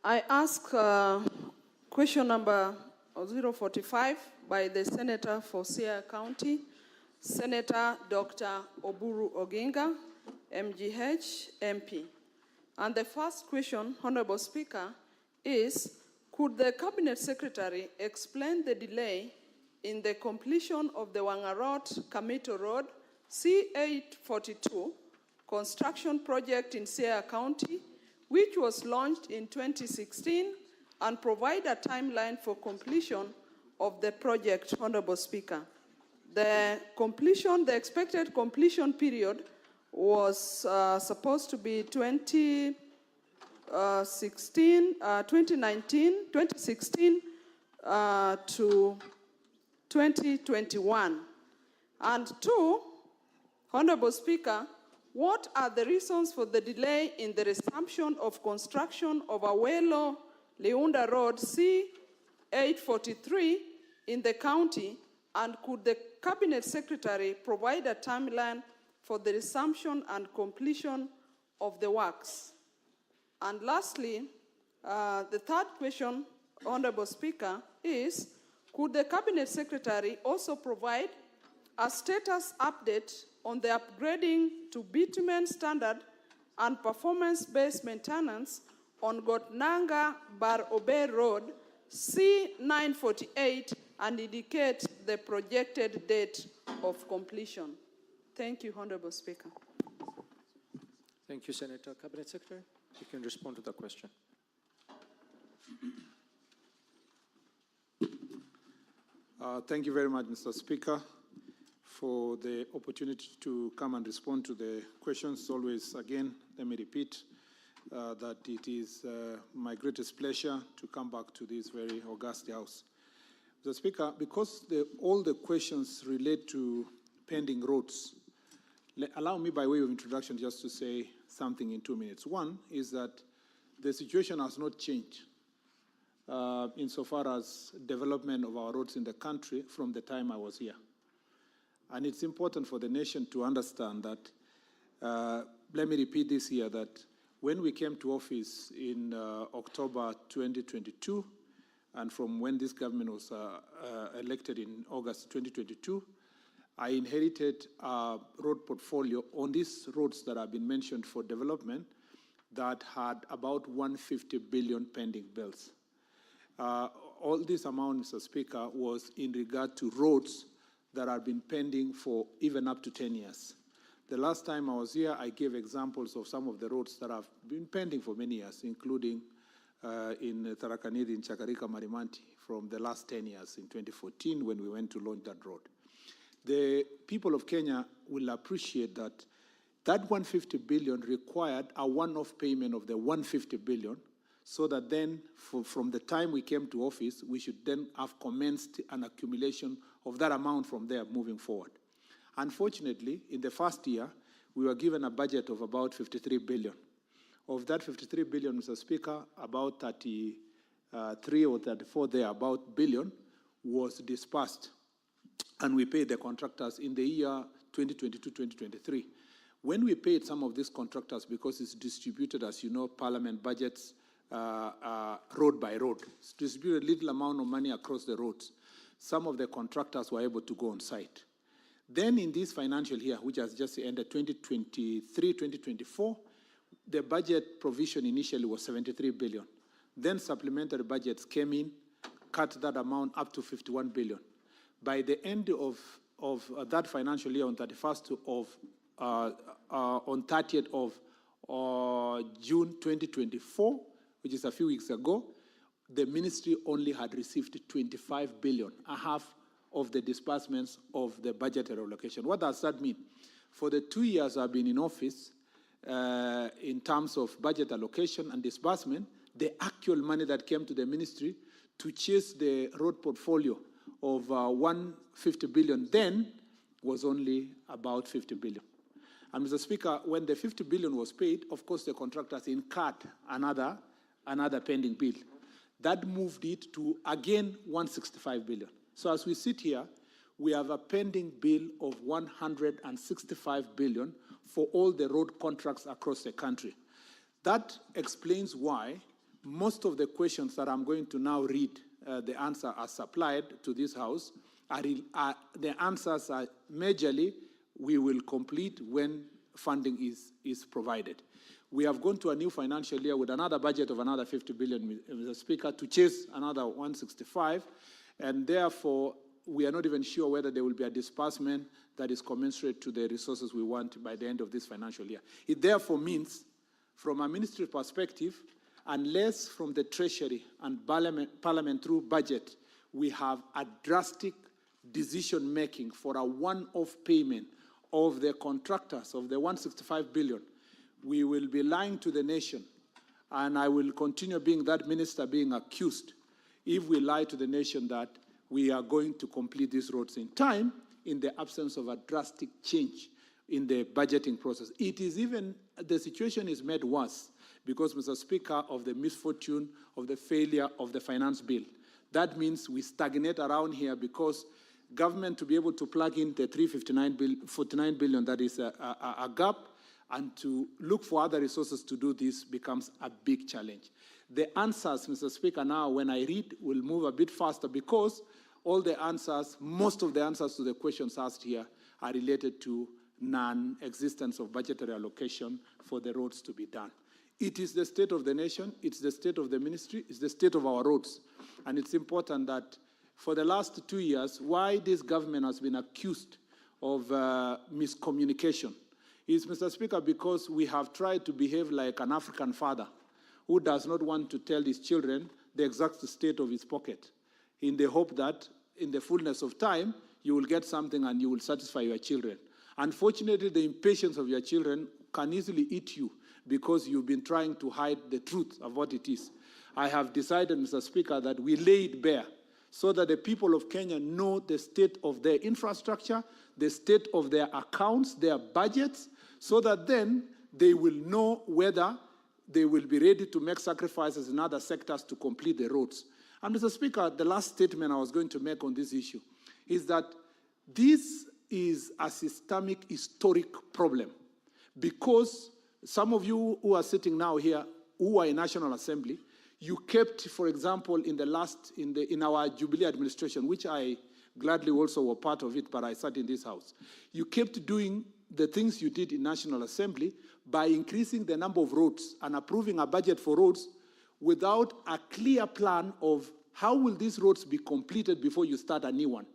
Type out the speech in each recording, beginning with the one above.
I ask question number 045 by the Senator for Siaya County, Senator Dr. Oburu Oginga, MGH, MP. And the first question, Honorable Speaker, is, could the Cabinet Secretary explain the delay in the completion of the Wangarot-Kamito Road C842 construction project in Siaya County, which was launched in 2016, and provide a timeline for completion of the project, Honorable Speaker? The expected completion period was supposed to be 2016 to 2021. And two, Honorable Speaker, what are the reasons for the delay in the resumption of construction of Awelo-Leunda Road C843 in the county, and could the Cabinet Secretary provide a timeline for the resumption and completion of the works? And lastly, the third question, Honorable Speaker, is, could the Cabinet Secretary also provide a status update on the upgrading to bitumen standard and performance-based maintenance on Gotnanga Bar Obe Road C948 and indicate the projected date of completion? Thank you, Honorable Speaker. Thank you, Senator. Cabinet Secretary, you can respond to the question. Thank you very much, Mr. Speaker, for the opportunity to come and respond to the questions. Always, again, let me repeat that it is my greatest pleasure to come back to this very august house. Mr. Speaker, because all the questions relate to pending roads, allow me by way of introduction just to say something in 2 minutes. One is that the situation has not changed insofar as development of our roads in the country from the time I was here. And it's important for the nation to understand that, let me repeat this here, that when we came to office in October 2022, and from when this government was elected in August 2022, I inherited a road portfolio on these roads that have been mentioned for development that had about 150 billion pending bills. All this amount, Mr. Speaker, was in regard to roads that have been pending for even up to 10 years. The last time I was here, I gave examples of some of the roads that have been pending for many years, including in Tarakanidi, in Chakarika, Marimanti, from the last 10 years in 2014 when we went to launch that road. The people of Kenya will appreciate that that 150 billion required a one-off payment of the 150 billion, so that then from the time we came to office, we should then have commenced an accumulation of that amount from there moving forward. Unfortunately, in the first year, we were given a budget of about 53 billion. Of that 53 billion, Mr. Speaker, about 33 or 34 about billion was dispersed, and we paid the contractors in the year 2022-2023. When we paid some of these contractors, because it's distributed, as you know, Parliament budgets road by road, it's distributed a little amount of money across the roads. Some of the contractors were able to go on site. Then in this financial year, which has just ended, 2023-2024, the budget provision initially was 73 billion. Then supplementary budgets came in, cut that amount up to 51 billion. By the end of that financial year, on 31st on 30th of June 2024, which is a few weeks ago, the ministry only had received 25 billion, a half of the disbursements of the budgetary allocation. What does that mean? For the 2 years I've been in office, in terms of budget allocation and disbursement, the actual money that came to the ministry to chase the road portfolio of 150 billion then was only about 50 billion. And Mr. Speaker, when the 50 billion was paid, of course the contractors incurred another pending bill. That moved it to, again, 165 billion. So as we sit here, we have a pending bill of 165 billion for all the road contracts across the country. That explains why most of the questions that I'm going to now read, the answer as supplied to this House, the answers are majorly we will complete when funding is provided. We have gone to a new financial year with another budget of another 50 billion, Mr. Speaker, to chase another 165, and therefore we are not even sure whether there will be a disbursement that is commensurate to the resources we want by the end of this financial year. It therefore means, from a ministry perspective, unless from the Treasury and Parliament through budget, we have a drastic decision-making for a one-off payment of the contractors of the 165 billion, we will be lying to the nation, and I will continue being that minister being accused if we lie to the nation that we are going to complete these roads in time in the absence of a drastic change in the budgeting process. It is even, the situation is made worse because, Mr. Speaker, of the misfortune of the failure of the finance bill. That means we stagnate around here because government to be able to plug in the 49 billion, that is a gap, and to look for other resources to do this becomes a big challenge. The answers, Mr. Speaker, now when I read will move a bit faster because all the answers, most of the answers to the questions asked here are related to non-existence of budgetary allocation for the roads to be done. It is the state of the nation, it's the state of the ministry, it's the state of our roads. And it's important that for the last 2 years, why this government has been accused of miscommunication is, Mr. Speaker, because we have tried to behave like an African father who does not want to tell his children the exact state of his pocket in the hope that in the fullness of time, you will get something and you will satisfy your children. Unfortunately, the impatience of your children can easily eat you because you've been trying to hide the truth of what it is. I have decided, Mr. Speaker, that we lay it bare so that the people of Kenya know the state of their infrastructure, the state of their accounts, their budgets, so that then they will know whether they will be ready to make sacrifices in other sectors to complete the roads. And Mr. Speaker, the last statement I was going to make on this issue is that this is a systemic, historic problem because some of you who are sitting now here, who are in National Assembly, you kept, for example, in our Jubilee administration, which I gladly also were part of it, but I sat in this House. You kept doing the things you did in National Assembly by increasing the number of roads and approving a budget for roads without a clear plan of how will these roads be completed before you start a new one.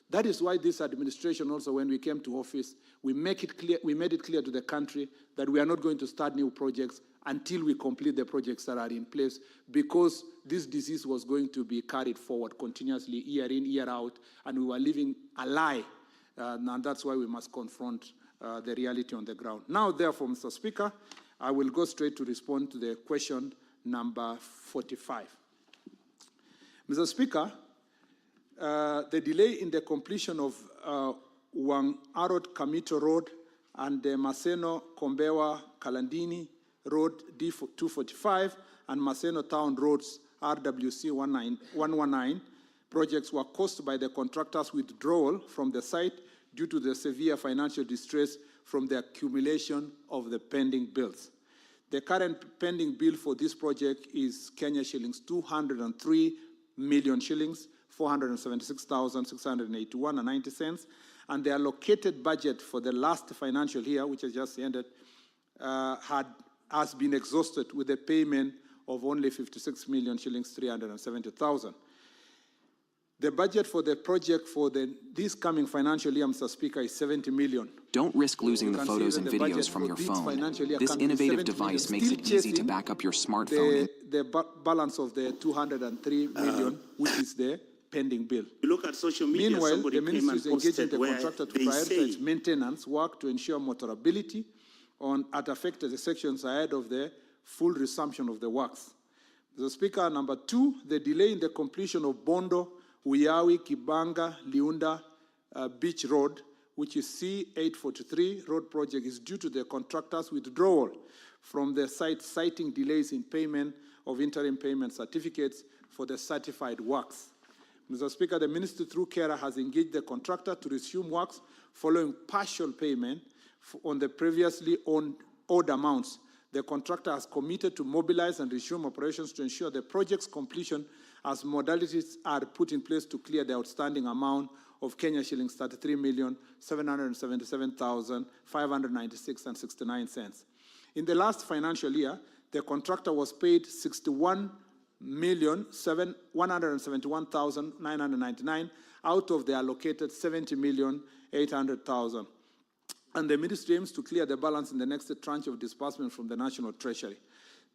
That is why this administration also, when we came to office, we made it clear to the country that we are not going to start new projects until we complete the projects that are in place, because this disease was going to be carried forward continuously, year in, year out, and we were living a lie. And that's why we must confront the reality on the ground. Now, therefore, Mr. Speaker, I will go straight to respond to the question number 45. Mr. Speaker, the delay in the completion of Wang-Arod-Kamito Road and the Maseno-Kombewa-Kalandini Road D245 and Maseno Town Roads RWC 119 projects were caused by the contractor's withdrawal from the site due to the severe financial distress from the accumulation of the pending bills. The current pending bill for this project is Kenya shillings 203 million shillings, 476,681.90 cents, and the allocated budget for the last financial year, which has just ended, has been exhausted with a payment of only 56 million shillings, 370,000. The budget for the project for this coming financial year, Mr. Speaker, is 70 million. Don't risk losing the photos and videos from your phone. This innovative device makes it easy to back up your smartphone. The balance of the 203 million, which is the pending bill. You look at social media. Meanwhile, the ministry is engaging the contractor to prioritize maintenance work to ensure motorability at affected sections ahead of the full resumption of the works. Mr. Speaker, number 2, the delay in the completion of Bondo, Uyawi, Kibanga, Liunda Beach Road, which is C843 road project, is due to the contractor's withdrawal from the site, citing delays in payment of interim payment certificates for the certified works. Mr. Speaker, the ministry through Kera has engaged the contractor to resume works following partial payment on the previously owed amounts. The contractor has committed to mobilize and resume operations to ensure the project's completion as modalities are put in place to clear the outstanding amount of Kenya shillings 33,777,596.69. In the last financial year, the contractor was paid 61,171,999 out of the allocated 70,800,000. And the ministry aims to clear the balance in the next tranche of disbursement from the National Treasury.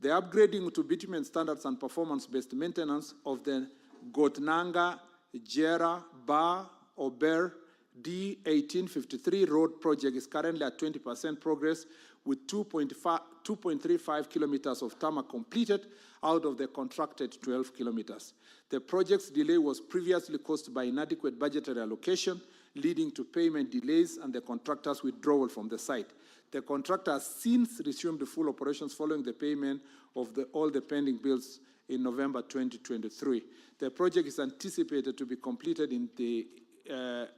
The upgrading to bitumen standards and performance-based maintenance of the Gotnanga, Jera, Bar, Ober, D1853 road project is currently at 20% progress, with 2.35 kilometers of tarmac completed out of the contracted 12 kilometers. The project's delay was previously caused by inadequate budgetary allocation, leading to payment delays and the contractor's withdrawal from the site. The contractor has since resumed full operations following the payment of all the pending bills in November 2023. The project is anticipated to be completed in the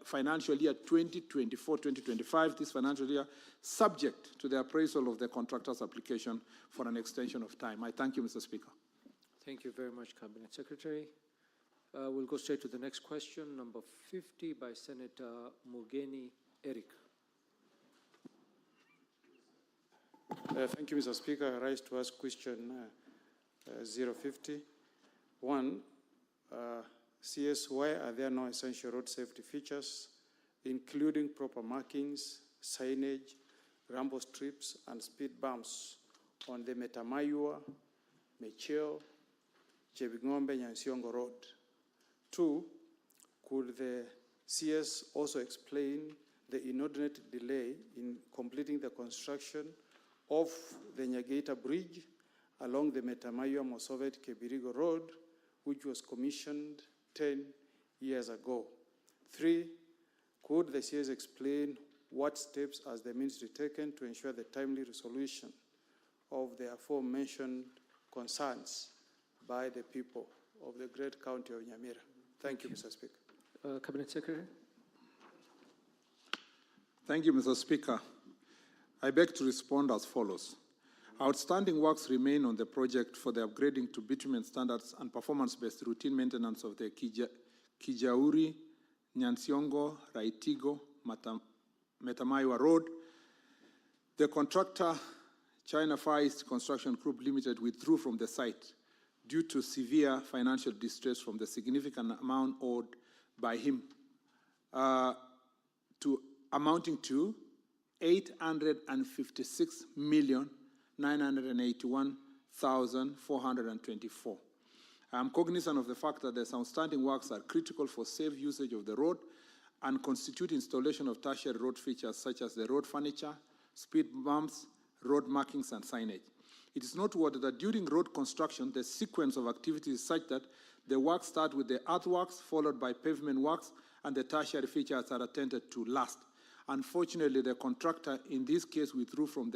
financial year 2024-2025, this financial year, subject to the appraisal of the contractor's application for an extension of time. I thank you, Mr. Speaker. Thank you very much, Cabinet Secretary. We'll go straight to the next question, number 50 by Senator Mugeni Eric. Thank you, Mr. Speaker. I rise to ask question 050. One, CS, why are there no essential road safety features, including proper markings, signage, rumble strips, and speed bumps on the Metamayua, Mecheo, Chebingombe, Nyansiongo Road? Two, could the CS also explain the inordinate delay in completing the construction of the Nyagaita Bridge along the Metamayua-Mosovet-Kebirigo Road, which was commissioned 10 years ago? Three, could the CS explain what steps has the ministry taken to ensure the timely resolution of the aforementioned concerns by the people of the great county of Nyamira? Thank you, Mr. Speaker. Cabinet Secretary. Thank you, Mr. Speaker. I beg to respond as follows. Outstanding works remain on the project for the upgrading to bitumen standards and performance-based routine maintenance of the Kijauri, Nyansiongo, Raitigo, Metamayua Road. The contractor, China Far East Construction Group Limited, withdrew from the site due to severe financial distress from the significant amount owed by him, amounting to 856,981,424. I am cognizant of the fact that the outstanding works are critical for safe usage of the road and constitute installation of tertiary road features such as the road furniture, speed bumps, road markings, and signage. It is noteworthy that during road construction, the sequence of activities is such that the works start with the earthworks, followed by pavement works, and the tertiary features are attended to last. Unfortunately, the contractor in this case withdrew from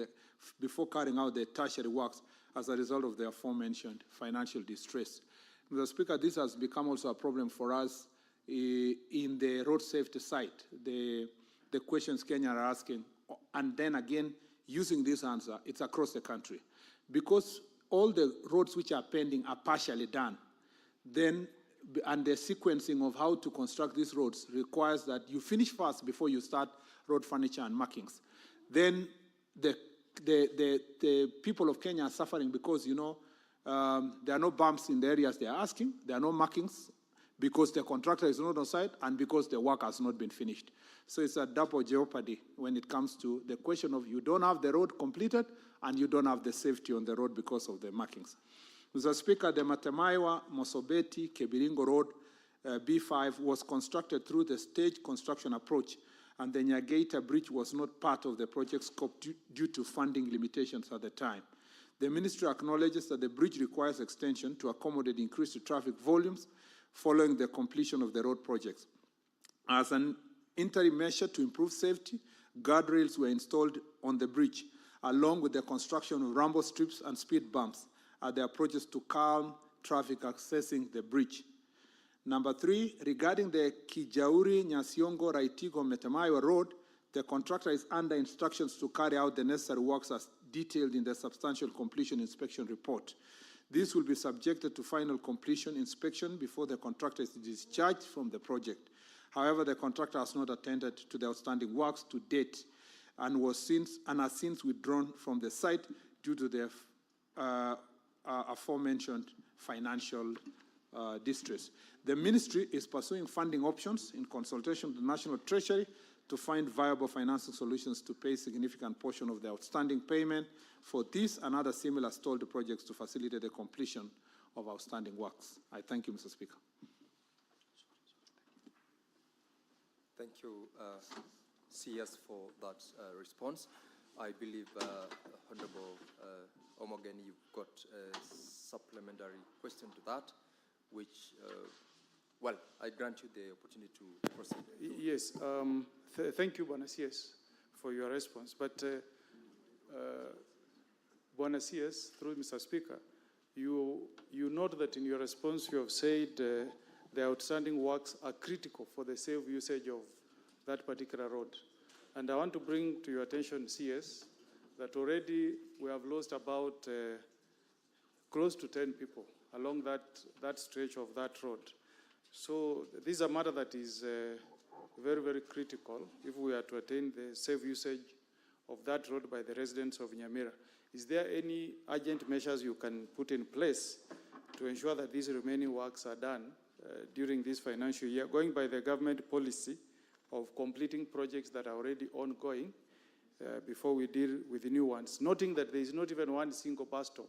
before carrying out the tertiary works as a result of the aforementioned financial distress. Mr. Speaker, this has become also a problem for us in the road safety site. The questions Kenya are asking, and then again, using this answer, it's across the country. Because all the roads which are pending are partially done, then, and the sequencing of how to construct these roads requires that you finish first before you start road furniture and markings. Then the people of Kenya are suffering because, there are no bumps in the areas they are asking, there are no markings because the contractor is not on site and because the work has not been finished. So it's a double jeopardy when it comes to the question of you don't have the road completed and you don't have the safety on the road because of the markings. Mr. Speaker, the Metamayua, Mosobeti, Kebiringo Road, B5 was constructed through the stage construction approach, and the Nyagaita Bridge was not part of the project scope due to funding limitations at the time. The ministry acknowledges that the bridge requires extension to accommodate increased traffic volumes following the completion of the road projects. As an interim measure to improve safety, guardrails were installed on the bridge, along with the construction of rumble strips and speed bumps at the approaches to calm traffic accessing the bridge. Number three, regarding the Kijauri, Nyasiongo, Raitigo, Metamayua Road, The contractor is under instructions to carry out the necessary works as detailed in the substantial completion inspection report. This will be subjected to final completion inspection before the contractor is discharged from the project. However, the contractor has not attended to the outstanding works to date and has since withdrawn from the site due to the aforementioned financial distress. The ministry is pursuing funding options in consultation with the National Treasury to find viable financing solutions to pay a significant portion of the outstanding payment for this and other similar stalled projects to facilitate the completion of outstanding works. I thank you, Mr. Speaker. Thank you, CS, for that response. I believe, Honorable Omogen, you've got a supplementary question to that, which, well, I grant you the opportunity to proceed. Yes, thank you, Bwana CS, for your response. But Bwana CS, through Mr. Speaker, you note that in your response you have said the outstanding works are critical for the safe usage of that particular road. And I want to bring to your attention, CS, that already we have lost about close to 10 people along that stretch of that road. So this is a matter that is very, very critical if we are to attain the safe usage of that road by the residents of Nyamira. Is there any urgent measures you can put in place to ensure that these remaining works are done during this financial year, going by the government policy of completing projects that are already ongoing before we deal with the new ones, noting that there is not even one single bus stop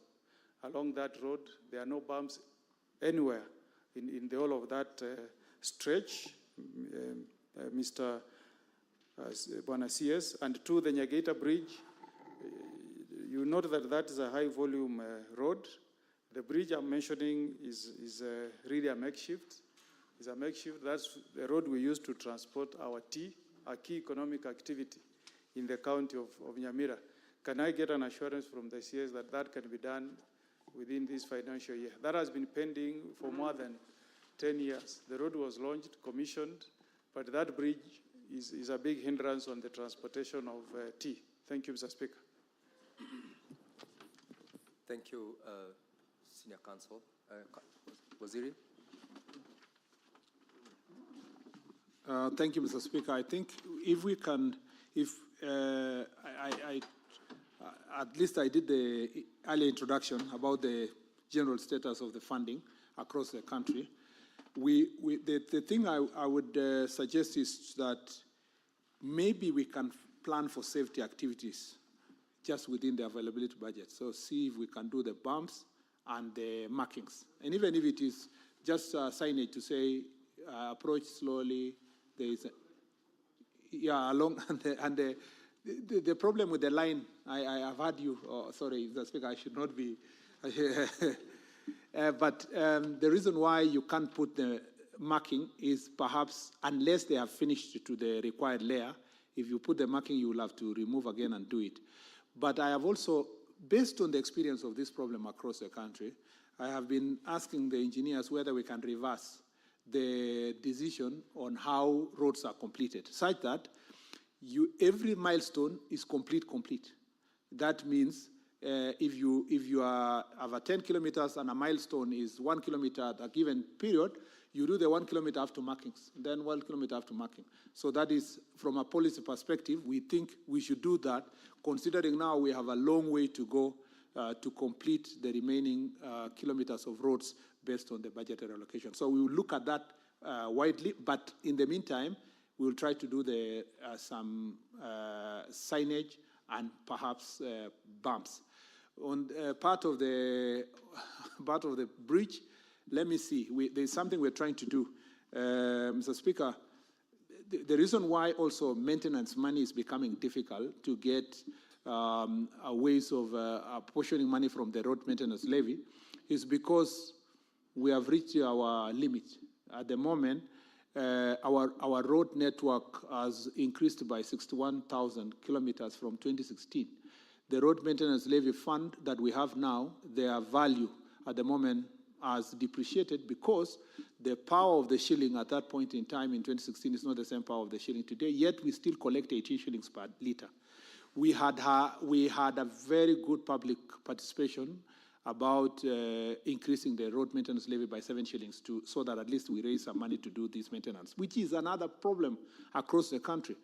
along that road. There are no bumps anywhere in the whole of that stretch, Mr. Bwana CS. And to the Nyagaita Bridge, you note that that is a high-volume road. The bridge I'm mentioning is really a makeshift. It's a makeshift. That's the road we use to transport our tea, a key economic activity in the county of Nyamira. Can I get an assurance from the CS that that can be done within this financial year? That has been pending for more than 10 years. The road was launched, commissioned, but that bridge is a big hindrance on the transportation of tea. Thank you, Mr. Speaker. Thank you, Senior Counsel. Waziri? Thank you, Mr. Speaker. I think if we can, at least I did the early introduction about the general status of the funding across the country. The thing I would suggest is that maybe we can plan for safety activities just within the availability budget. So see if we can do the bumps and the markings. And even if it is just signage to say, approach slowly, there is, along, and the problem with the line, I have heard you, sorry, Mr. Speaker, I should not be, but the reason why you can't put the marking is perhaps unless they have finished to the required layer. If you put the marking, you will have to remove again and do it. But I have also, based on the experience of this problem across the country, I have been asking the engineers whether we can reverse the decision on how roads are completed, such that every milestone is complete. That means if you have 10 kilometers and a milestone is 1 kilometer at a given period, you do the 1 kilometer after markings, then 1 kilometer after marking. So that is, from a policy perspective, we think we should do that, considering now we have a long way to go to complete the remaining kilometers of roads based on the budgetary allocation. So we will look at that widely, but in the meantime, we will try to do some signage and perhaps bumps. On part of the bridge, let me see. There's something we're trying to do. Mr. Speaker, the reason why also maintenance money is becoming difficult to get ways of apportioning money from the road maintenance levy is because we have reached our limit. At the moment, our road network has increased by 61,000 kilometers from 2016. The road maintenance levy fund that we have now, their value at the moment has depreciated because the power of the shilling at that point in time in 2016 is not the same power of the shilling today, yet we still collect 18 shillings per litre. We had a very good public participation about increasing the road maintenance levy by 7 shillings so that at least we raise some money to do this maintenance, which is another problem across the country.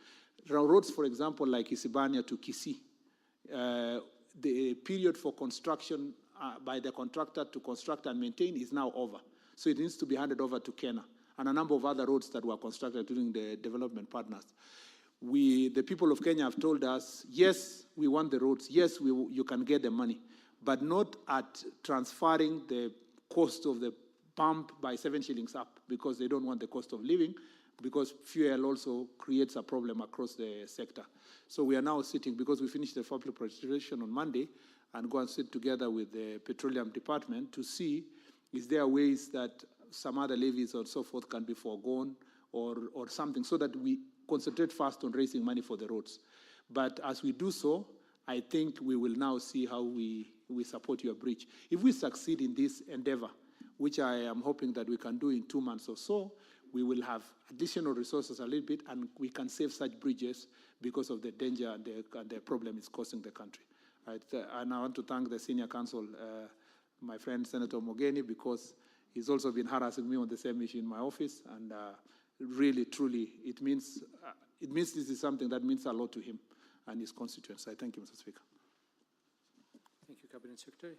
Roads, for example, like Isibania to Kisii, the period for construction by the contractor to construct and maintain is now over. So it needs to be handed over to Kenya and a number of other roads that were constructed during the development partners. The people of Kenya have told us, yes, we want the roads, yes, you can get the money, but not at transferring the cost of the pump by 7 shillings up, because they don't want the cost of living, because fuel also creates a problem across the sector. So we are now sitting, because we finished the public participation on Monday, and go and sit together with the Petroleum Department to see is there ways that some other levies or so forth can be foregone or something, so that we concentrate first on raising money for the roads. But as we do so, I think we will now see how we support your bridge. If we succeed in this endeavor, which I am hoping that we can do in 2 months or so, we will have additional resources a little bit, and we can save such bridges because of the danger and the problem it's causing the country. And I want to thank the senior counsel, my friend Senator Mogeni, because he's also been harassing me on the same issue in my office, and really, truly, it means this is something that means a lot to him and his constituents. I thank you, Mr. Speaker. Thank you, Cabinet Secretary.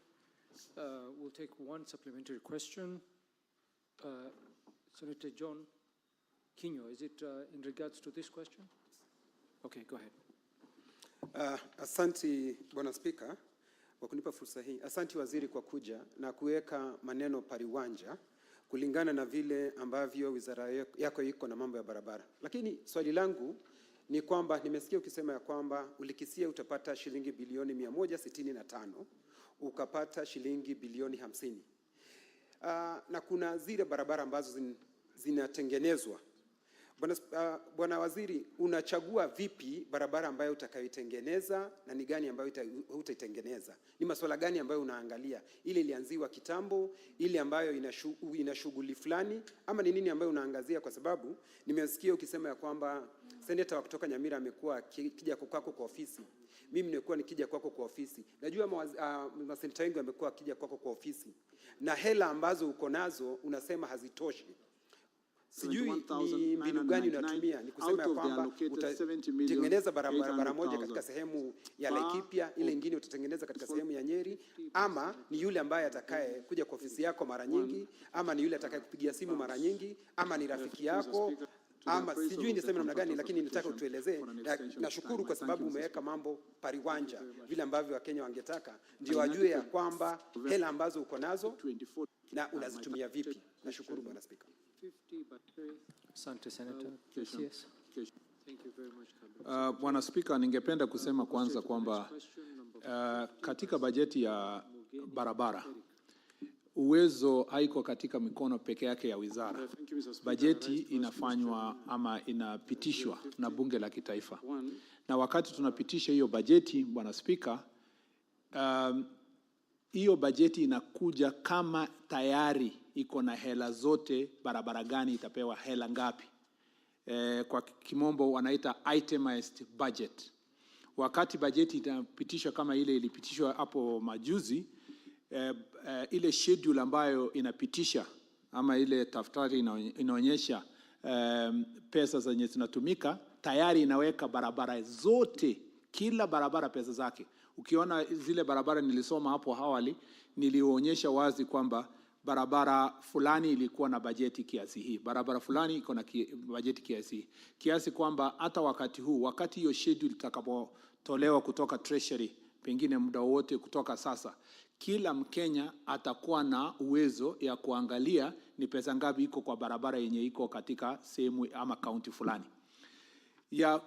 We'll take one supplementary question. Senator John Kinyo, is it in regards to this question? Okay, go ahead. Asanti Bwana Spika kwa kunipa fursa hii. Asanti waziri kwa kuja na kuweka maneno pariwanja kulingana na vile ambavyo wizara yako iko na mambo ya barabara. Lakini swali langu ni kwamba nimesikia ukisema ya kwamba ulikisia utapata shilingi bilioni 165, ukapata shilingi bilioni 50. Na kuna zile barabara ambazo zinatengenezwa. Bwana waziri, unachagua vipi barabara ambayo utakayoitengeneza na ni gani ambayo hutaitengeneza? Ni masuala gani ambayo unaangalia? Ile ilianziwa kitambo, ile ambayo ina shughuli fulani, ama ni nini ambayo unaangazia? Kwa sababu nimesikia ukisema ya kwamba seneta wa kutoka Nyamira amekuwa kija kwako kwa ofisi. Mimi nimekuwa nikija kwako kwa ofisi. Najua maseneta wengi wamekuwa kija kwako kwa ofisi. Na hela ambazo uko nazo unasema hazitoshi. Sijui ni mbinu gani unatumia, ni kusema ya kwamba utatengeneza barabara moja katika sehemu ya Laikipia, ile nyingine utatengeneza katika sehemu ya Nyeri, ama ni yule ambaye atakaye kuja kwa ofisi yako mara nyingi, ama ni yule atakaye kupigia simu mara nyingi, ama ni rafiki yako, ama sijui niseme namna gani, lakini nataka utuelezee. Nashukuru kwa sababu umeweka mambo pariwanja vile ambavyo Wakenya wangetaka, ndio wajue ya kwamba hela ambazo uko nazo na unazitumia vipi. Nashukuru Bwana Spika. Asante Senator. Yes. Thank you very much. Bwana Spika, ningependa kusema kwanza kwamba katika bajeti ya barabara uwezo haiko katika mikono peke yake ya wizara. Bajeti inafanywa ama inapitishwa na bunge la kitaifa. Na wakati tunapitisha hiyo bajeti, Bwana Spika, hiyo bajeti inakuja kama tayari iko na hela zote, barabara gani itapewa hela ngapi. Kwa kimombo wanaita itemized budget. Wakati bajeti inapitishwa kama ile ilipitishwa hapo majuzi, ile schedule ambayo inapitisha ama ile daftari inaonyesha pesa zenye zinatumika, tayari inaweka barabara zote, kila barabara pesa zake. Ukiona zile barabara nilisoma hapo awali, nilionyesha wazi kwamba barabara fulani ilikuwa na bajeti kiasi hii, barabara fulani iko na bajeti kiasi hii, kiasi kwamba hata wakati huu, wakati hiyo schedule itakapotolewa kutoka treasury, pengine muda wote kutoka sasa, kila Mkenya atakuwa na uwezo ya kuangalia ni pesa ngapi iko kwa barabara yenye iko katika sehemu ama kaunti fulani. Ya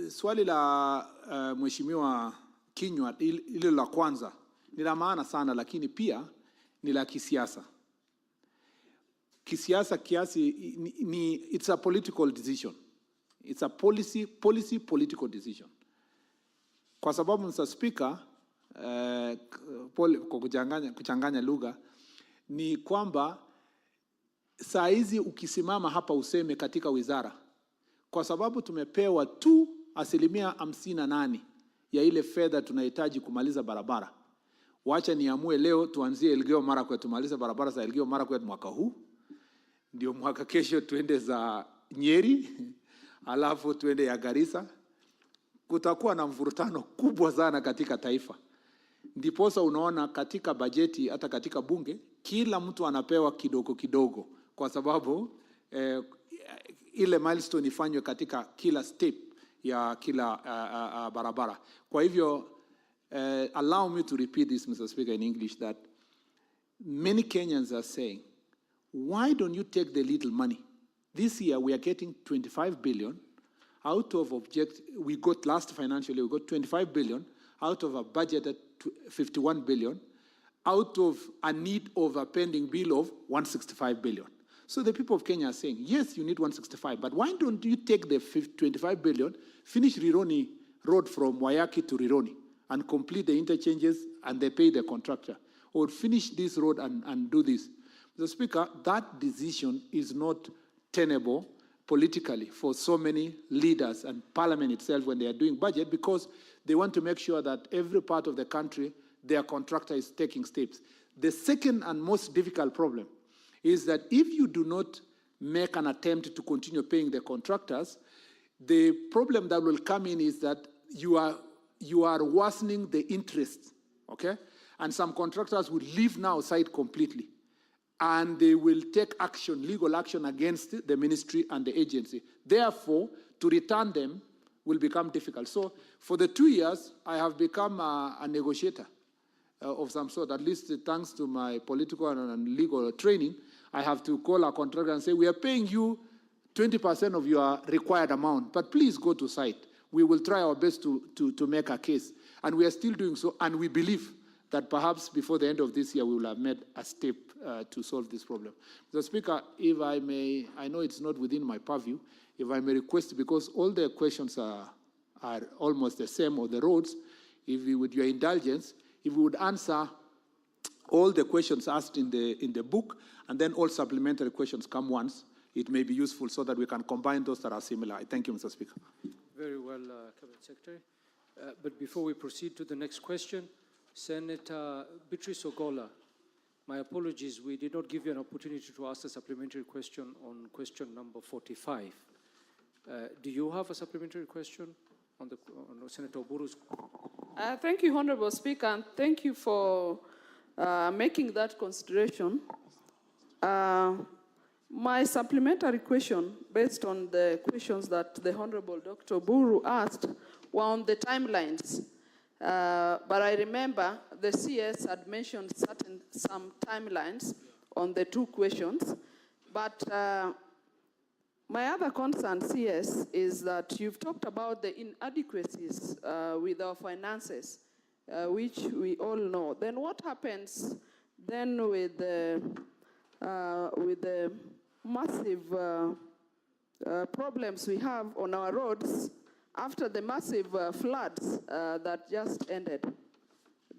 swali la Mheshimiwa Kinywa, ile la kwanza ni la maana sana, lakini pia ni la kisiasa. Kisiasa kiasi it's a political decision. It's a political decision. Kwa sababu Mr. Speaker, kwa kuchanganya lugha, ni kwamba saa hizi ukisimama hapa useme katika wizara, kwa sababu tumepewa tu 58% ya ile fedha tunahitaji kumaliza barabara. Wacha niamue leo tuanzie Elgeyo Marakwet, tumalize barabara za Elgeyo Marakwet mwaka huu, ndio mwaka kesho tuende za Nyeri, alafu tuende ya Garissa. Kutakuwa na mvurutano kubwa sana katika taifa. Ndiposa unaona katika bajeti, hata katika bunge, kila mtu anapewa kidogo kidogo, kwa sababu ile milestone ifanywe katika kila step ya kila barabara. Kwa hivyo, allow me to repeat this, Mr. Speaker, in English, that many Kenyans are saying, why don't you take the little money? This year we are getting 25 billion out of we got last financial year, we got 25 billion out of a budgeted 51 billion, out of a need of a pending bill of 165 billion. So the people of Kenya are saying, yes, you need 165, but why don't you take the 25 billion, finish Rironi Road from Wayaki to Rironi, and complete the interchanges, and they pay the contractor, or finish this road and do this. Mr. Speaker, that decision is not tenable politically for so many leaders and parliament itself when they are doing budget, because they want to make sure that every part of the country, their contractor is taking steps. The second and most difficult problem is that if you do not make an attempt to continue paying the contractors, the problem that will come in is that you are worsening the interest, okay? And some contractors will leave now site completely, and they will take action, legal action against the ministry and the agency. Therefore, to return them will become difficult. So for the 2 years, I have become a negotiator of some sort, at least thanks to my political and legal training. I have to call a contractor and say, we are paying you 20% of your required amount, but please go to site. We will try our best to make a case. And we are still doing so, and we believe that perhaps before the end of this year, we will have made a step to solve this problem. Mr. Speaker, if I may, I know it's not within my purview, if I may request, because all the questions are almost the same, or the roads, if you, with your indulgence, if you would answer all the questions asked in the book, and then all supplementary questions come once, it may be useful so that we can combine those that are similar. Thank you, Mr. Speaker. Very well, Cabinet Secretary. But before we proceed to the next question, Senator Beatrice Ogola, my apologies, we did not give you an opportunity to ask a supplementary question on question number 45. Do you have a supplementary question on Senator Oburu's? Thank you, Honorable Speaker, and thank you for making that consideration. My supplementary question, based on the questions that the Honorable Dr. Buru asked, were on the timelines. But I remember the CS had mentioned some timelines on the two questions. But my other concern, CS, is that you've talked about the inadequacies with our finances, which we all know. Then what happens then with the massive problems we have on our roads after the massive floods that just ended?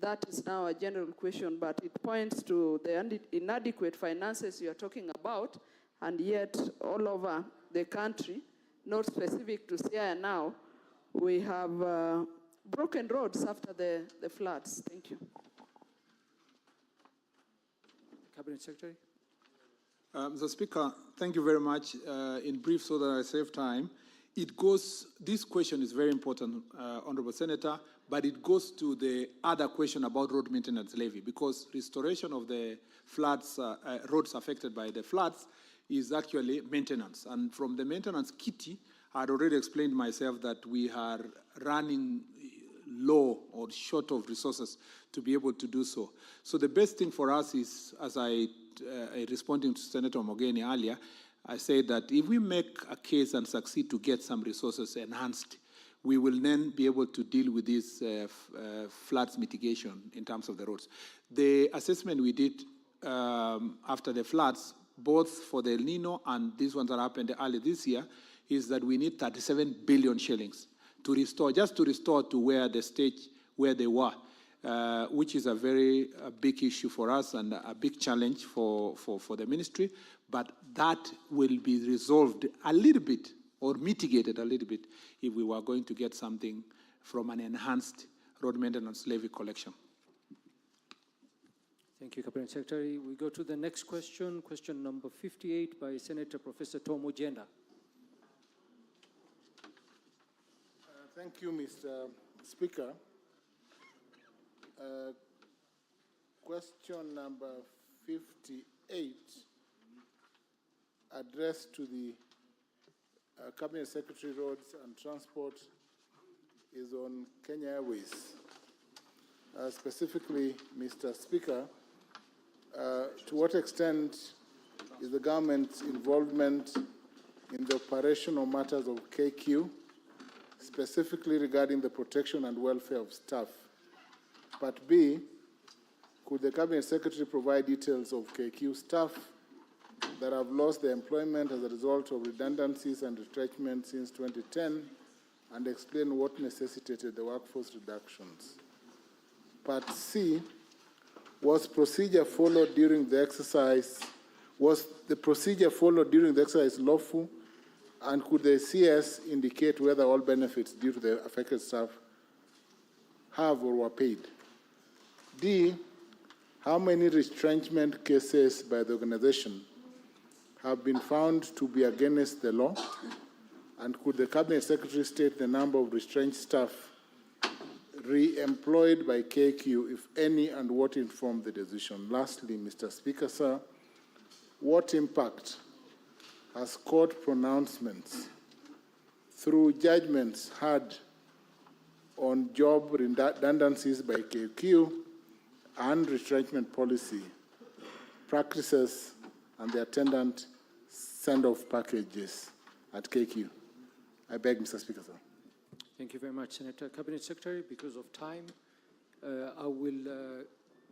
That is now a general question, but it points to the inadequate finances you're talking about, and yet all over the country, not specific to Siaya now, we have broken roads after the floods. Thank you. Cabinet Secretary. Mr. Speaker, thank you very much. In brief, so that I save time, this question is very important, Honorable Senator, but it goes to the other question about road maintenance levy, because restoration of the floods, roads affected by the floods, is actually maintenance. And from the maintenance kitty, I had already explained myself that we are running low or short of resources to be able to do so. So the best thing for us is, as I responding to Senator Mogeni earlier, I said that if we make a case and succeed to get some resources enhanced, we will then be able to deal with this floods mitigation in terms of the roads. The assessment we did after the floods, both for the El Nino and these ones that happened early this year, is that we need 37 billion shillings to restore, just to restore to where the stage where they were. which is a very big issue for us and a big challenge for the ministry. But that will be resolved a little bit or mitigated a little bit if we were going to get something from an enhanced road maintenance levy collection. Thank you, Cabinet Secretary. We go to the next question, question number 58 by Senator Professor Tom Ojenda. Thank you, Mr. Speaker. Question number 58, addressed to the Cabinet Secretary Roads and Transport, is on Kenya Airways. Specifically, Mr. Speaker, to what extent is the government's involvement in the operational matters of KQ, specifically regarding the protection and welfare of staff? Part B, could the Cabinet Secretary provide details of KQ staff that have lost their employment as a result of redundancies and retrenchment since 2010, and explain what necessitated the workforce reductions? Part C, was the procedure followed during the exercise lawful, and could the CS indicate whether all benefits due to the affected staff have or were paid? D, how many retrenchment cases by the organization have been found to be against the law? And could the Cabinet Secretary state the number of retrenched staff re-employed by KQ, if any, and what informed the decision? Lastly, Mr. Speaker, sir, what impact has court pronouncements through judgments had on job redundancies by KQ and retrenchment policy practices and the attendant send-off packages at KQ? I beg, Mr. Speaker, sir. Thank you very much, Senator. Cabinet Secretary, because of time, I will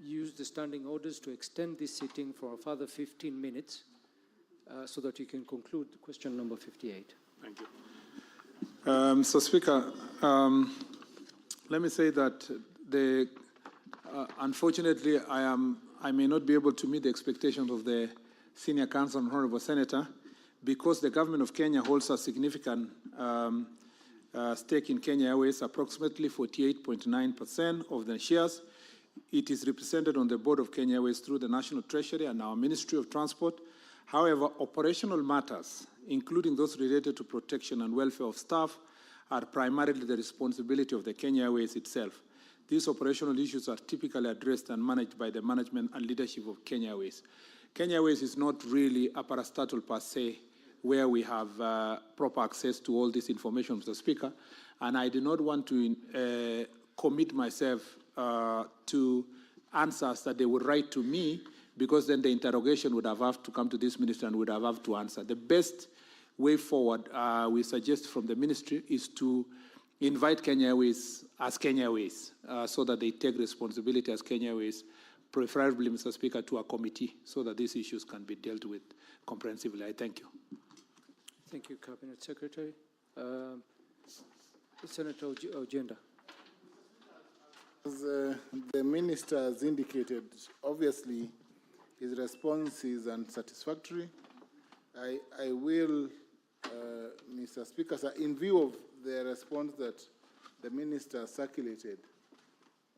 use the standing orders to extend this sitting for a further 15 minutes so that you can conclude question number 58. Thank you. Mr. Speaker, let me say that unfortunately, I may not be able to meet the expectations of the Senior Counsel and Honorable Senator, because the government of Kenya holds a significant stake in Kenya Airways, approximately 48.9% of the shares. It is represented on the board of Kenya Airways through the National Treasury and our Ministry of Transport. However, operational matters, including those related to protection and welfare of staff, are primarily the responsibility of the Kenya Airways itself. These operational issues are typically addressed and managed by the management and leadership of Kenya Airways. Kenya Airways is not really a parastatal per se, where we have proper access to all this information, Mr. Speaker, and I do not want to commit myself to answers that they would write to me, because then the interrogation would have to come to this minister and would have to answer. The best way forward, we suggest from the ministry, is to invite Kenya Airways as Kenya Airways, so that they take responsibility as Kenya Airways, preferably, Mr. Speaker, to a committee, so that these issues can be dealt with comprehensively. I thank you. Thank you, Cabinet Secretary. Senator Ojenda. As the minister has indicated, obviously his response is unsatisfactory. I will, Mr. Speaker, sir, in view of the response that the minister circulated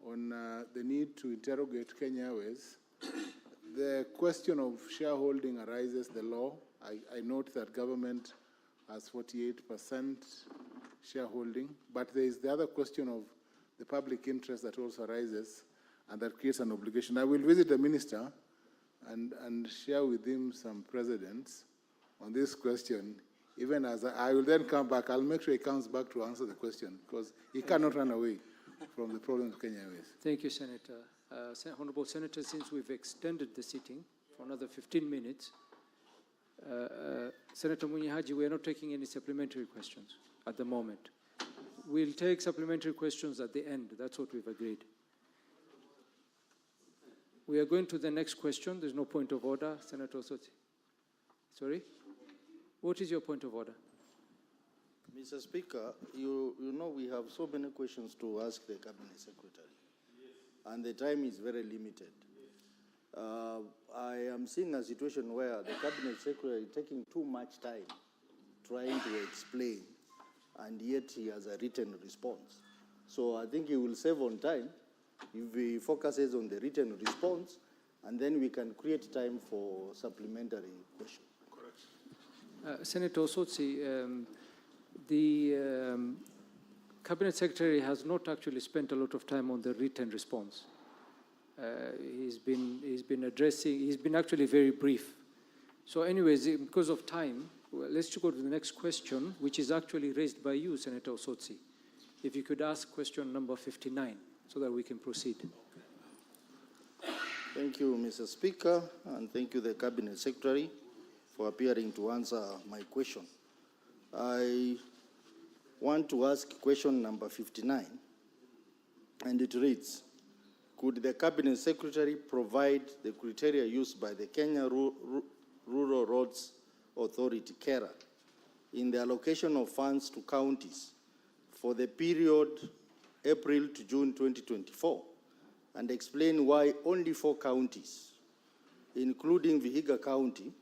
on the need to interrogate Kenya Airways, the question of shareholding arises the law. I note that government has 48% shareholding, but there is the other question of the public interest that also arises, and that creates an obligation. I will visit the minister and share with him some precedents on this question, even as I will then come back. I'll make sure he comes back to answer the question, because he cannot run away from the problem of Kenya Airways. Thank you, Senator. Honorable Senator, since we've extended the sitting for another 15 minutes, Senator Munyihaji, we are not taking any supplementary questions at the moment. We'll take supplementary questions at the end. That's what we've agreed. We are going to the next question. There's no point of order. Senator Osoti. Sorry? What is your point of order? Mr. Speaker, you know we have so many questions to ask the Cabinet Secretary. and the time is very limited. I am seeing a situation where the Cabinet Secretary is taking too much time trying to explain, and yet he has a written response. So I think he will save on time if he focuses on the written response, and then we can create time for supplementary questions. Senator Osotsi, the Cabinet Secretary has not actually spent a lot of time on the written response. He's been actually very brief. So anyways, because of time, well, let's go to the next question, which is actually raised by you, Senator Osotsi. If you could ask question number 59, so that we can proceed. Thank you, Mr. Speaker, and thank you, the Cabinet Secretary, for appearing to answer my question. I want to ask question number 59, and it reads, could the Cabinet Secretary provide the criteria used by the Kenya Rural Roads Authority, KERA, in the allocation of funds to counties for the period April to June 2024, and explain why only 4 counties, including Vihiga County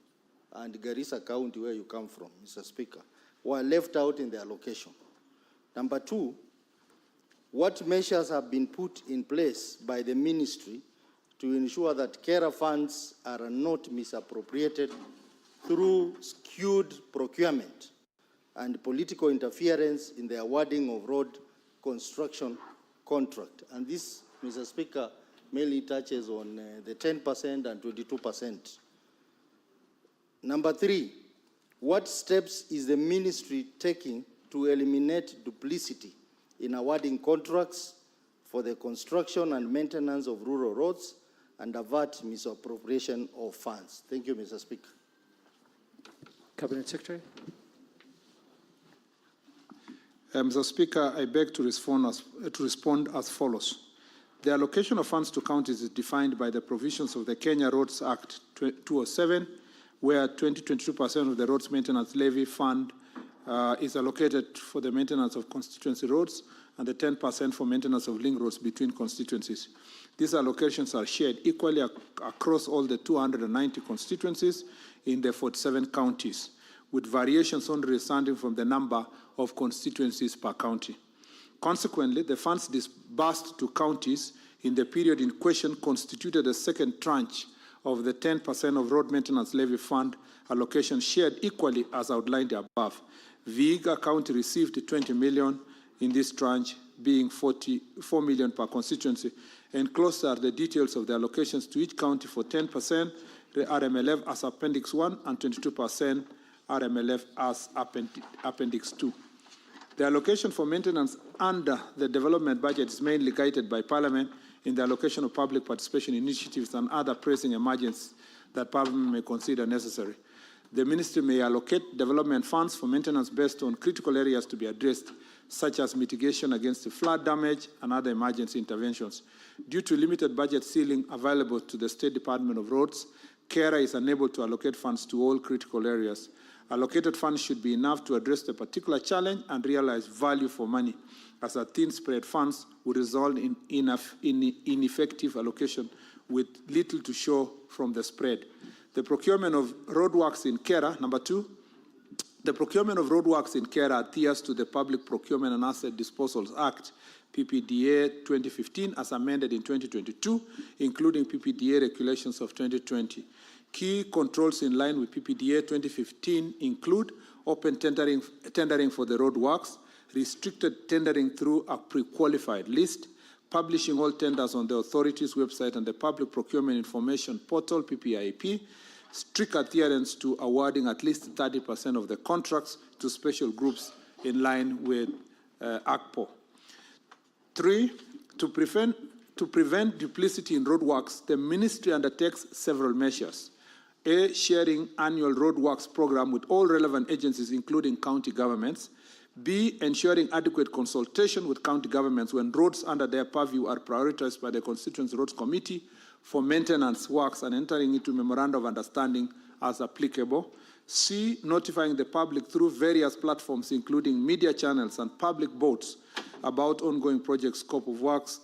and Garissa County, where you come from, Mr. Speaker, were left out in the allocation? Number 2, what measures have been put in place by the ministry to ensure that KERA funds are not misappropriated through skewed procurement and political interference in the awarding of road construction contract? And this, Mr. Speaker, mainly touches on the 10% and 22%. Number 3, what steps is the ministry taking to eliminate duplicity in awarding contracts for the construction and maintenance of rural roads and avert misappropriation of funds? Thank you, Mr. Speaker. Cabinet Secretary. Mr. Speaker, I beg to respond as follows. The allocation of funds to counties is defined by the provisions of the Kenya Roads Act 2007, where 22% of the roads maintenance levy fund is allocated for the maintenance of constituency roads and the 10% for maintenance of link roads between constituencies. These allocations are shared equally across all the 290 constituencies in the 47 counties, with variations only resulting from the number of constituencies per county. Consequently, the funds disbursed to counties in the period in question constituted a second tranche of the 10% of road maintenance levy fund allocation shared equally as outlined above. Vihiga County received 20 million in this tranche, being 44 million per constituency. Enclosed are the details of the allocations to each county for 10% RMLF as Appendix 1 and 22% RMLF as Appendix 2. The allocation for maintenance under the development budget is mainly guided by Parliament in the allocation of public participation initiatives and other pressing emergencies that Parliament may consider necessary. The Ministry may allocate development funds for maintenance based on critical areas to be addressed, such as mitigation against flood damage and other emergency interventions. Due to limited budget ceiling available to the State Department of Roads, KERA is unable to allocate funds to all critical areas. Allocated funds should be enough to address the particular challenge and realize value for money, as a thin spread funds would result in ineffective allocation with little to show from the spread. The procurement of roadworks in KERA, number 2, the procurement of roadworks in KERA adheres to the Public Procurement and Asset Disposals Act, PPDA 2015, as amended in 2022, including PPDA regulations of 2020. Key controls in line with PPDA 2015 include open tendering for the roadworks, restricted tendering through a pre-qualified list, publishing all tenders on the authority's website and the Public Procurement Information Portal, PPIP, strict adherence to awarding at least 30% of the contracts to special groups in line with ACPO. 3, to prevent duplicity in roadworks, the ministry undertakes several measures. A, sharing annual roadworks program with all relevant agencies, including county governments. B, ensuring adequate consultation with county governments when roads under their purview are prioritized by the Constituency Roads Committee for maintenance works and entering into memorandum of understanding as applicable. C, notifying the public through various platforms, including media channels and public boards, about ongoing project scope of works,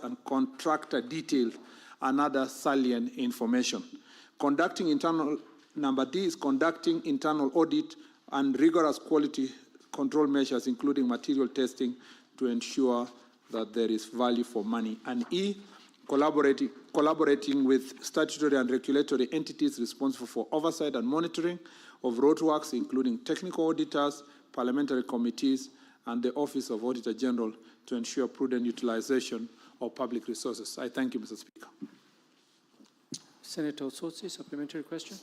and contractor details and other salient information. Number D is conducting internal audit and rigorous quality control measures, including material testing, to ensure that there is value for money. And E, collaborating with statutory and regulatory entities responsible for oversight and monitoring of roadworks, including technical auditors, parliamentary committees, and the Office of Auditor General, to ensure prudent utilization of public resources. I thank you, Mr. Speaker. Senator Osotsi, supplementary question.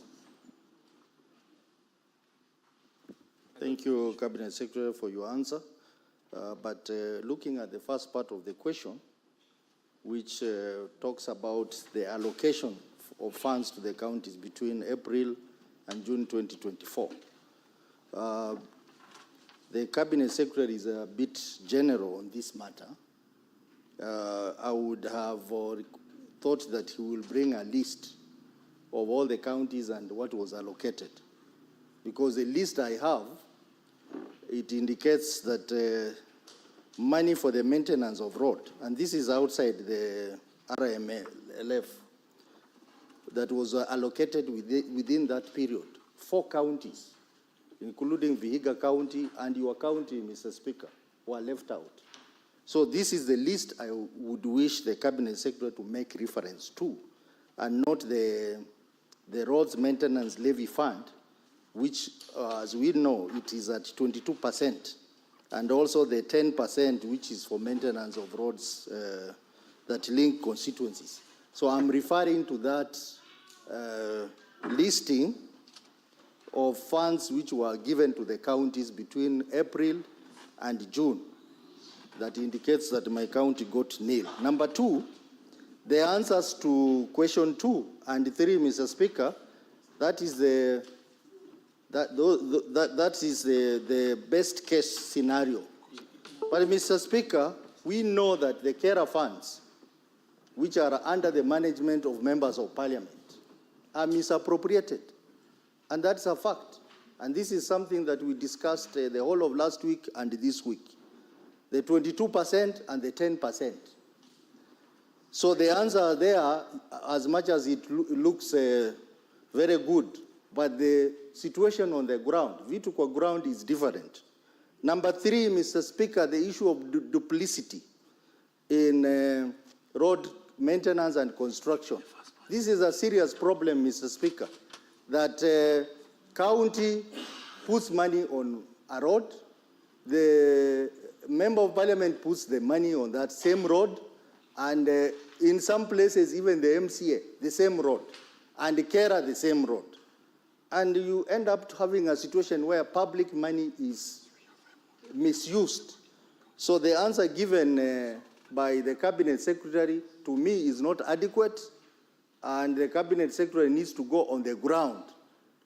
Thank you, Cabinet Secretary, for your answer. But looking at the first part of the question, which talks about the allocation of funds to the counties between April and June 2024, the Cabinet Secretary is a bit general on this matter. I would have thought that he will bring a list of all the counties and what was allocated. Because the list I have, it indicates that money for the maintenance of road, and this is outside the RMLF, that was allocated within that period. 4 counties, including Vihiga County and your county, Mr. Speaker, were left out. So this is the list I would wish the Cabinet Secretary to make reference to, and not the Roads Maintenance Levy Fund, which, as we know, it is at 22%, and also the 10%, which is for maintenance of roads that link constituencies. So I'm referring to that listing of funds which were given to the counties between April and June. That indicates that my county got nil. Number 2, the answers to question 2 and 3, Mr. Speaker, that is the best case scenario. But Mr. Speaker, we know that the carer funds, which are under the management of members of parliament, are misappropriated. And that's a fact. And this is something that we discussed the whole of last week and this week. The 22% and the 10%. So the answer there, as much as it looks very good, but the situation on the ground, Vituko ground, is different. Number 3, Mr. Speaker, the issue of duplicity in road maintenance and construction. This is a serious problem, Mr. Speaker, that county puts money on a road, the member of parliament puts the money on that same road, and in some places, even the MCA, the same road, and the carer, the same road. And you end up having a situation where public money is misused. So the answer given by the Cabinet Secretary to me is not adequate, and the Cabinet Secretary needs to go on the ground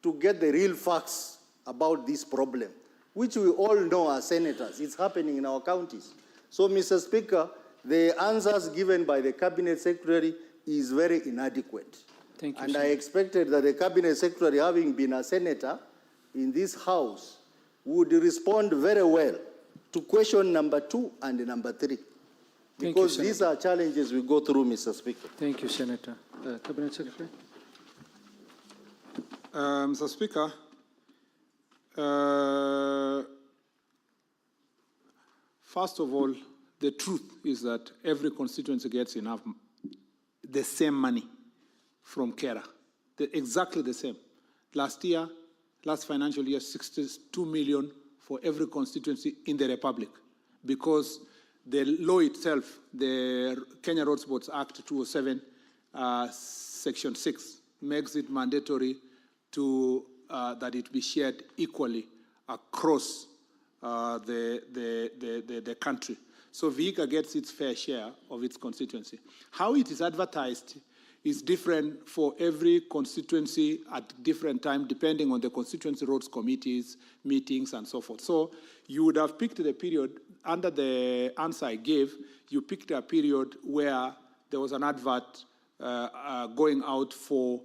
to get the real facts about this problem, which we all know as senators. It's happening in our counties. So, Mr. Speaker, the answers given by the Cabinet Secretary is very inadequate. Thank you, and sir. I expected that the Cabinet Secretary, having been a senator in this House, would respond very well to question number 2 and number 3. Because these are challenges we go through, Mr. Speaker. Thank you, Senator. Cabinet Secretary. Mr. Speaker, first of all, the truth is that every constituency gets enough, the same money from carer, exactly the same. Last financial year, 62 million for every constituency in the Republic, because the law itself, the Kenya Road Sports Act 207, Section 6, makes it mandatory to that it be shared equally across the country. So Vihiga gets its fair share of its constituency. How it is advertised is different for every constituency at different time, depending on the constituency roads committees, meetings, and so forth. So you would have picked the period, under the answer I gave, you picked a period where there was an advert going out for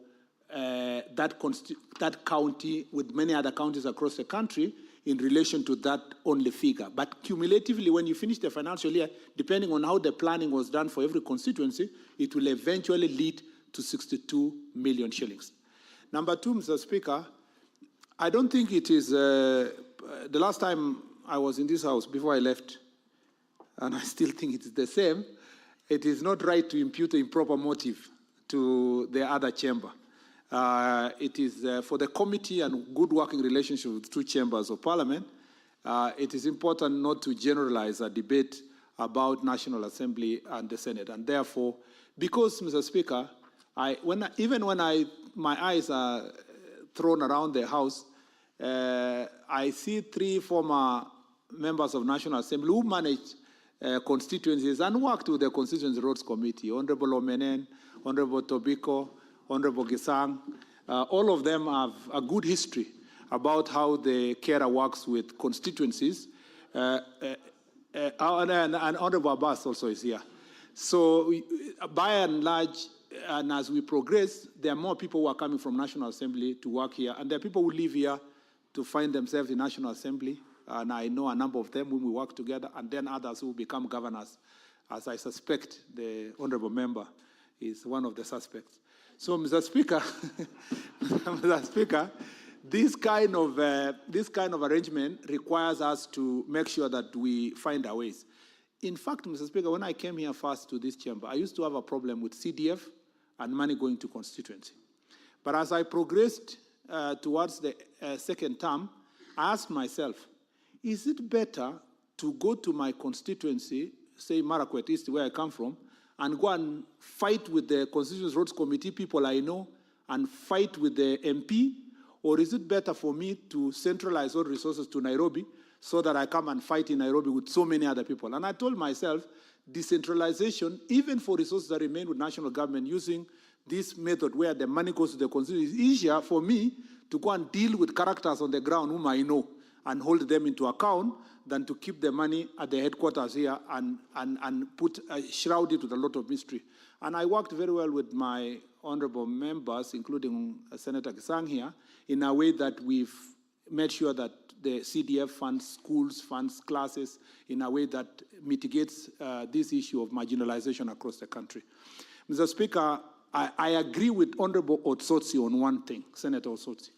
that county with many other counties across the country in relation to that only figure. But cumulatively, when you finish the financial year, depending on how the planning was done for every constituency, it will eventually lead to 62 million shillings. Number two, Mr. Speaker, I don't think it is, the last time I was in this house before I left, and I still think it is the same, it is not right to impute an improper motive to the other chamber. It is for the committee and good working relationship with two chambers of parliament, it is important not to generalize a debate about National Assembly and the Senate. And therefore, because, Mr. Speaker, even when my eyes are thrown around the House, I see three former members of National Assembly who managed constituencies and worked with the Constituency Roads Committee, Honorable Omenen, Honorable Tobiko, Honorable Gisang. All of them have a good history about how the carer works with constituencies. And Honorable Abbas also is here. So by and large, and as we progress, there are more people who are coming from National Assembly to work here, and there are people who live here to find themselves in National Assembly, and I know a number of them when we work together, and then others who become governors, as I suspect the honorable member is one of the suspects. So, Mr. Speaker, Mr. Speaker, this kind of arrangement requires us to make sure that we find our ways. In fact, Mr. Speaker, when I came here first to this chamber, I used to have a problem with CDF and money going to constituency. But as I progressed towards the second term, I asked myself, is it better to go to my constituency, say Marakwet East, where I come from, and go and fight with the Constituency Roads Committee people I know and fight with the MP? Or is it better for me to centralize all resources to Nairobi so that I come and fight in Nairobi with so many other people? And I told myself, decentralization, even for resources that remain with national government, using this method where the money goes to the constituency, is easier for me to go and deal with characters on the ground whom I know and hold them into account than to keep the money at the headquarters here and shroud it with a lot of mystery. And I worked very well with my honorable members, including Senator Gisang here, in a way that we've made sure that the CDF funds schools, funds classes, in a way that mitigates this issue of marginalization across the country. Mr. Speaker, I agree with Honorable Otsotsi on one thing, Senator Otsotsi,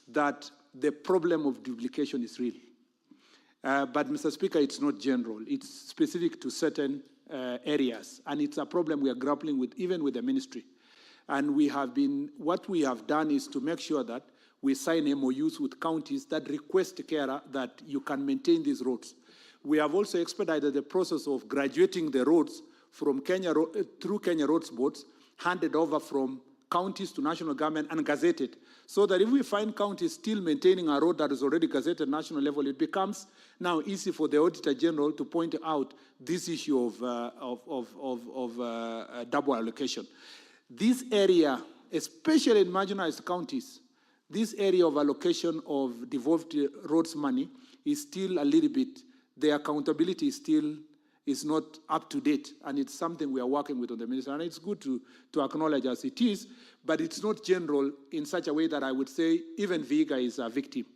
that the problem of duplication is real. But, Mr. Speaker, it's not general. It's specific to certain areas, and it's a problem we are grappling with, even with the ministry. And what we have done is to make sure that we sign MOUs with counties that request carer that you can maintain these roads. We have also expedited the process of graduating the roads from through Kenya Roads Boards, handed over from counties to national government and gazetted, so that if we find counties still maintaining a road that is already gazetted at national level, it becomes now easy for the Auditor General to point out this issue of double allocation. This area, especially in marginalized counties, this area of allocation of devolved roads money is still a little bit, the accountability is not up to date, and it's something we are working with on the minister, and it's good to acknowledge as it is, but it's not general in such a way that I would say even Vihiga is a victim.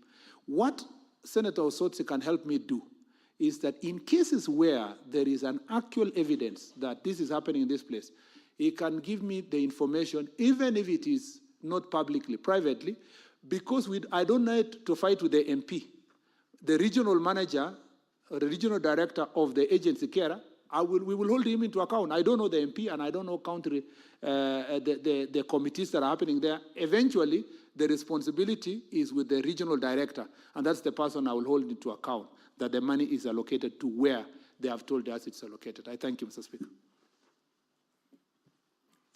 What Senator Osotsi can help me do is that in cases where there is an actual evidence that this is happening in this place, he can give me the information, even if it is not publicly, privately, because I don't need to fight with the MP. The regional manager or the regional director of the agency carer, we will hold him into account. I don't know the MP and I don't know the committees that are happening there. Eventually, the responsibility is with the regional director, and that's the person I will hold into account, that the money is allocated to where they have told us it's allocated. I thank you, Mr. Speaker.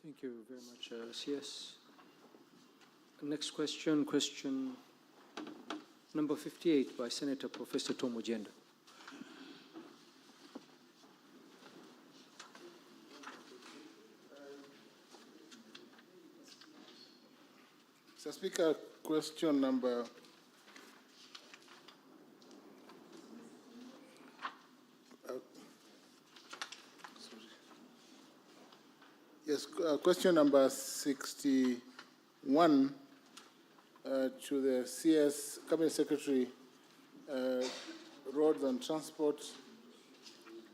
Thank you very much, CS. Next question number 58 by Senator Professor Tom Ojenda. Mr. Speaker, question number question number 61 to the CS Cabinet Secretary roads and transport.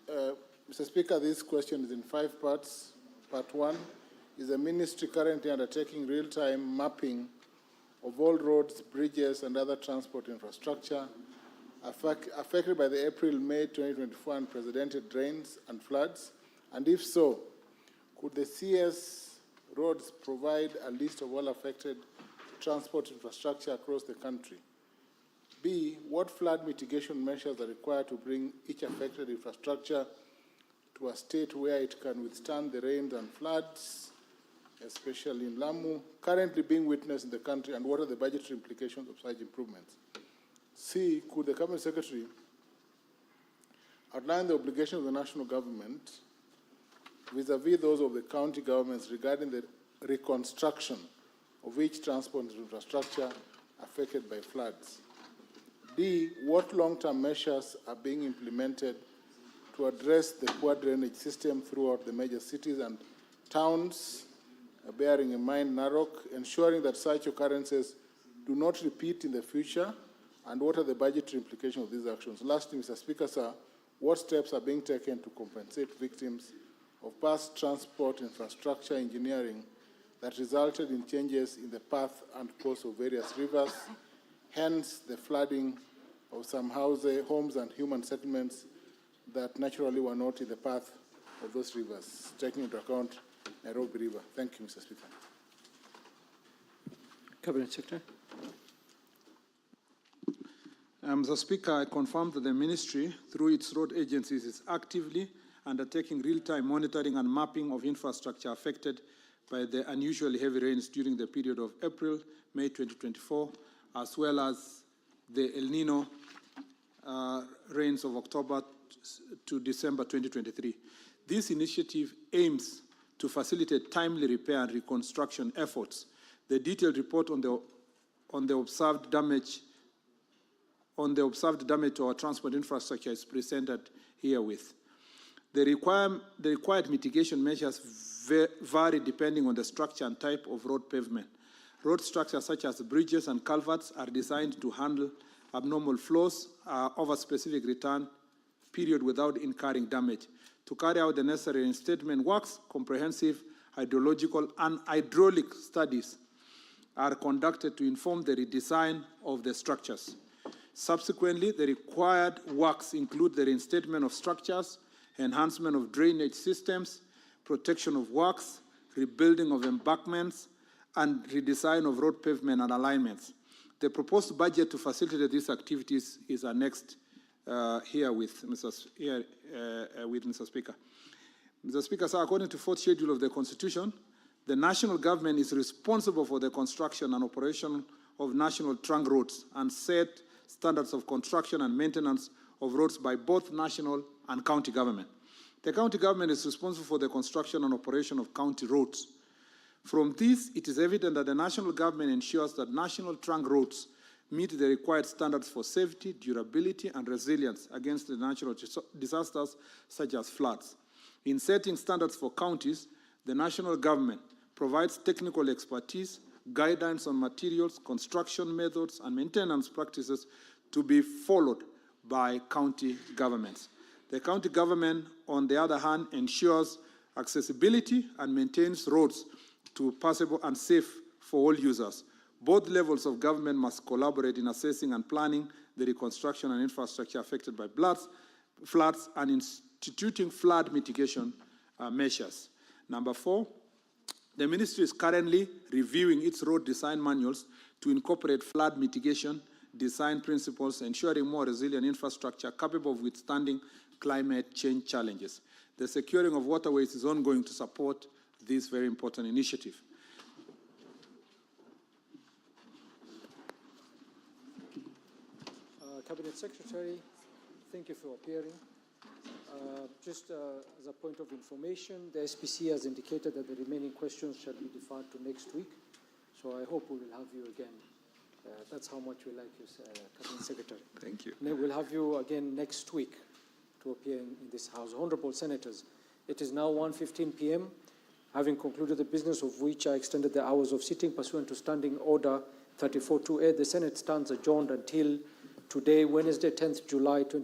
Mr. Speaker, this question is in 5 parts. Part 1, is the ministry currently undertaking real-time mapping of all roads, bridges, and other transport infrastructure affected by the April-May 2024 unprecedented rains and floods? And if so, could the CS roads provide a list of all affected transport infrastructure across the country? B, what flood mitigation measures are required to bring each affected infrastructure to a state where it can withstand the rains and floods, especially in Lamu, currently being witnessed in the country, and what are the budgetary implications of such improvements? C, could the Cabinet Secretary outline the obligations of the national government vis-à-vis those of the county governments regarding the reconstruction of each transport infrastructure affected by floods? D, what long-term measures are being implemented to address the poor drainage system throughout the major cities and towns, bearing in mind Narok, ensuring that such occurrences do not repeat in the future, and what are the budgetary implications of these actions? Lastly, Mr. Speaker, sir, what steps are being taken to compensate victims of past transport infrastructure engineering that resulted in changes in the path and course of various rivers, hence the flooding of some homes and human settlements that naturally were not in the path of those rivers, taking into account Nairobi River? Thank you, Mr. Speaker. Cabinet Secretary. Mr. Speaker, I confirm that the ministry, through its road agencies, is actively undertaking real-time monitoring and mapping of infrastructure affected by the unusually heavy rains during the period of April, May 2024, as well as the El Nino rains of October to December 2023. This initiative aims to facilitate timely repair and reconstruction efforts. The detailed report on the observed damage to our transport infrastructure is presented herewith. The required mitigation measures vary depending on the structure and type of road pavement. Road structures such as bridges and culverts are designed to handle abnormal flows over a specific return period without incurring damage. To carry out the necessary reinstatement works, comprehensive hydrological and hydraulic studies are conducted to inform the redesign of the structures. Subsequently, the required works include the reinstatement of structures, enhancement of drainage systems, protection of works, rebuilding of embankments, and redesign of road pavement and alignments. The proposed budget to facilitate these activities is annexed here with Mr. Speaker. Mr. Speaker, sir, according to 4th schedule of the Constitution, the national government is responsible for the construction and operation of national trunk roads and set standards of construction and maintenance of roads by both national and county government. The county government is responsible for the construction and operation of county roads. From this, it is evident that the national government ensures that national trunk roads meet the required standards for safety, durability, and resilience against the natural disasters such as floods. In setting standards for counties, the national government provides technical expertise, guidance on materials, construction methods, and maintenance practices to be followed by county governments. The county government, on the other hand, ensures accessibility and maintains roads to passable and safe for all users. Both levels of government must collaborate in assessing and planning the reconstruction and infrastructure affected by floods and instituting flood mitigation measures. Number 4, the ministry is currently reviewing its road design manuals to incorporate flood mitigation design principles, ensuring more resilient infrastructure capable of withstanding climate change challenges. The securing of waterways is ongoing to support this very important initiative. Cabinet Secretary, thank you for appearing. Just as a point of information, the SPC has indicated that the remaining questions shall be deferred to next week. So I hope we will have you again. That's how much we like you, Cabinet Secretary. Thank you. We'll have you again next week to appear in this House. Honorable Senators, it is now 1:15 p.m. Having concluded the business of which I extended the hours of sitting pursuant to Standing Order 34.2a, the Senate stands adjourned until today, Wednesday, 10th July 2020.